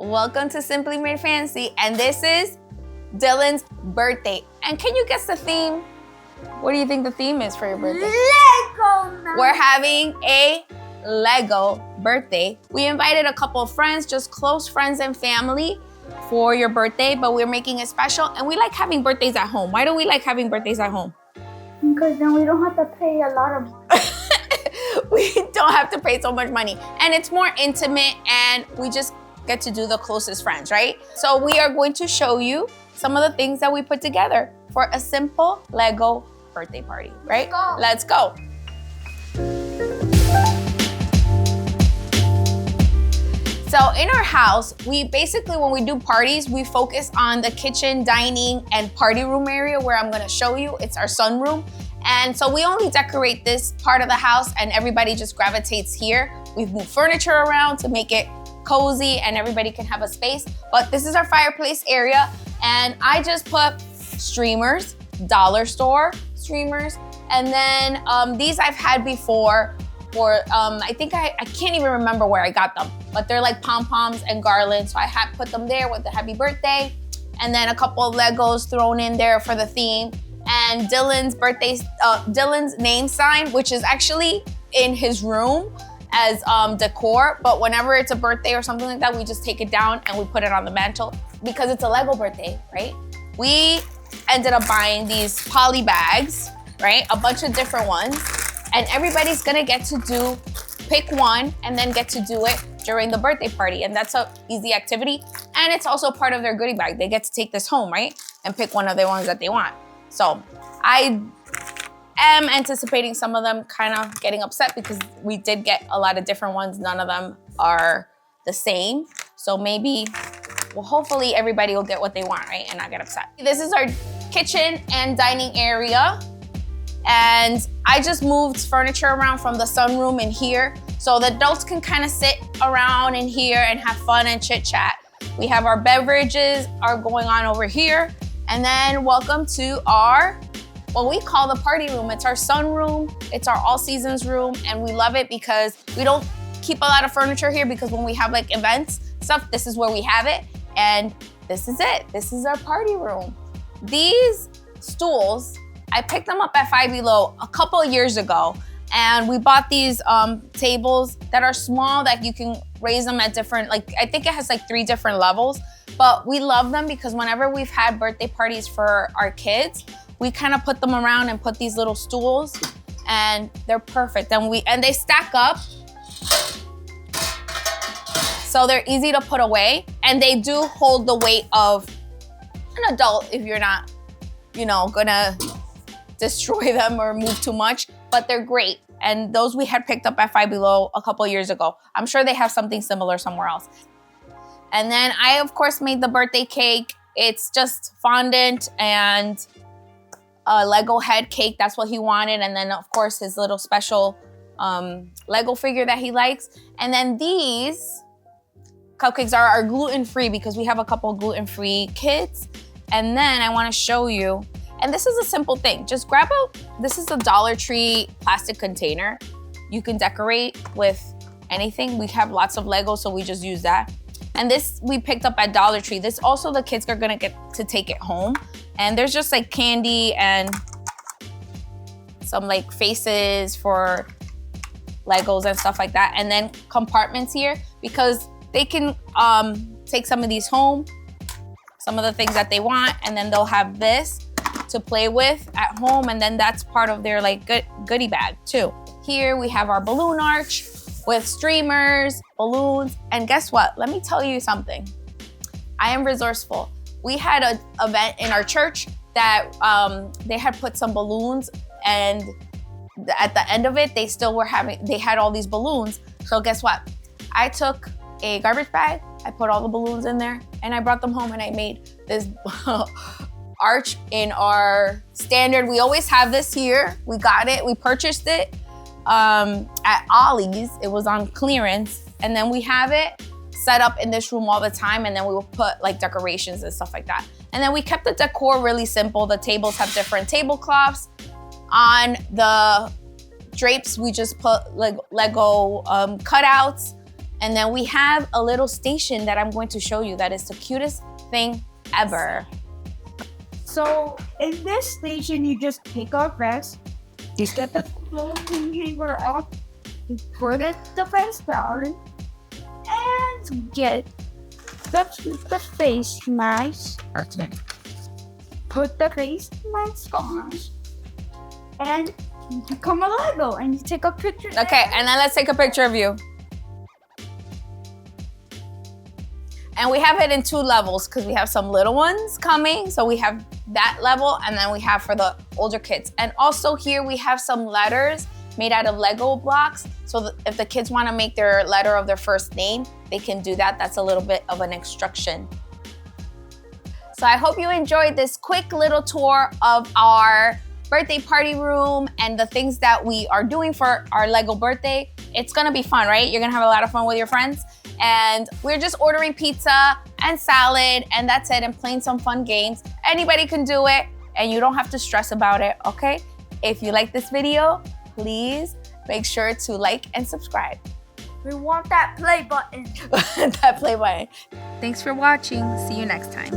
Welcome to Simply Made Fancy, and this is Dylan's birthday. And can you guess the theme? What do you think the theme is for your birthday? Lego. We're having a Lego birthday. We invited a couple of friends, just close friends and family for your birthday, but we're making it special, and we like having birthdays at home. Why do we like having birthdays at home? Because then we don't have to pay a lot of money. We don't have to pay so much money, and it's more intimate, and we just get to do the closest friends, right? So we are going to show you some of the things that we put together for a simple Lego birthday party, right? Let's go. So in our house, we basically, when we do parties, we focus on the kitchen, dining, and party room area where I'm gonna show you. It's our sunroom. And so we only decorate this part of the house and everybody just gravitates here. We've moved furniture around to make it cozy and everybody can have a space. But this is our fireplace area. And I just put streamers, dollar store streamers. And then these I've had before for, I can't even remember where I got them, but they're like pom-poms and garlands. So I had put them there with the happy birthday. And then a couple of Legos thrown in there for the theme. And Dylan's name sign, which is actually in his room as decor, but whenever it's a birthday or something like that, we just take it down and we put it on the mantle because it's a Lego birthday, right? We ended up buying these poly bags, right? A bunch of different ones, and everybody's gonna get to pick one and then get to do it during the birthday party, and that's an easy activity, and it's also part of their goodie bag. They get to take this home, right? And pick one of the ones that they want. So I am anticipating some of them kind of getting upset because we did get a lot of different ones. None of them are the same. So maybe, well, hopefully everybody will get what they want, right? And not get upset. This is our kitchen and dining area. And I just moved furniture around from the sunroom in here so the adults can kind of sit around in here and have fun and chit chat. We have our beverages are going on over here. And then welcome to our, what we call the party room. It's our sunroom, it's our all seasons room, and we love it because we don't keep a lot of furniture here because when we have like events, stuff, this is where we have it. And this is it, this is our party room. These stools, I picked them up at Five Below a couple of years ago. And we bought these tables that are small that you can raise them at different, like I think it has like 3 different levels. But we love them because whenever we've had birthday parties for our kids, we kind of put them around and put these little stools, and they're perfect. And they stack up, so they're easy to put away, and they do hold the weight of an adult if you're not, gonna destroy them or move too much. But they're great, and those we had picked up at Five Below a couple years ago. I'm sure they have something similar somewhere else. And then I, of course, made the birthday cake. It's just fondant and a Lego head cake. That's what he wanted. And then, of course, his little special Lego figure that he likes. And then these cupcakes are gluten-free because we have a couple gluten-free kids. And then I want to show you, and this is a simple thing. Just grab this is a Dollar Tree plastic container. You can decorate with anything. We have lots of Lego, so we just use that. And this we picked up at Dollar Tree. This also the kids are gonna get to take it home. And there's just like candy and some like faces for Legos and stuff like that. And then compartments here because they can take some of these home, some of the things that they want, and then they'll have this to play with at home. And then that's part of their like goodie bag too. Here we have our balloon arch with streamers, balloons, and guess what? Let me tell you something. I am resourceful. We had an event in our church that they had put some balloons, and at the end of it, they had all these balloons. So guess what? I took a garbage bag, I put all the balloons in there, and I brought them home, and I made this arch in our standard. We always have this here. We got it, we purchased it at Ollie's. It was on clearance, and then we have it set up in this room all the time, and then we will put like decorations and stuff like that. And then we kept the decor really simple. The tables have different tablecloths. On the drapes, we just put like Lego cutouts. And then we have a little station that I'm going to show you that is the cutest thing ever. So in this station, you just take off rest, you get the clothing hanger off, you put the face down, and get the face mask. Put the face mask on, and you become a Lego, and you take a picture. Okay, and then let's take a picture of you. And we have it in 2 levels because we have some little ones coming. So we have that level, and then we have for the older kids. And also here we have some letters made out of Lego blocks. So if the kids want to make their letter of their first name, they can do that. That's a little bit of an instruction. So I hope you enjoyed this quick little tour of our birthday party room and the things that we are doing for our Lego birthday. It's gonna be fun, right? You're gonna have a lot of fun with your friends. And we're just ordering pizza and salad, and that's it, and playing some fun games. Anybody can do it, and you don't have to stress about it, okay? If you like this video, please make sure to like and subscribe. We want that play button. That play button. Thanks for watching. See you next time.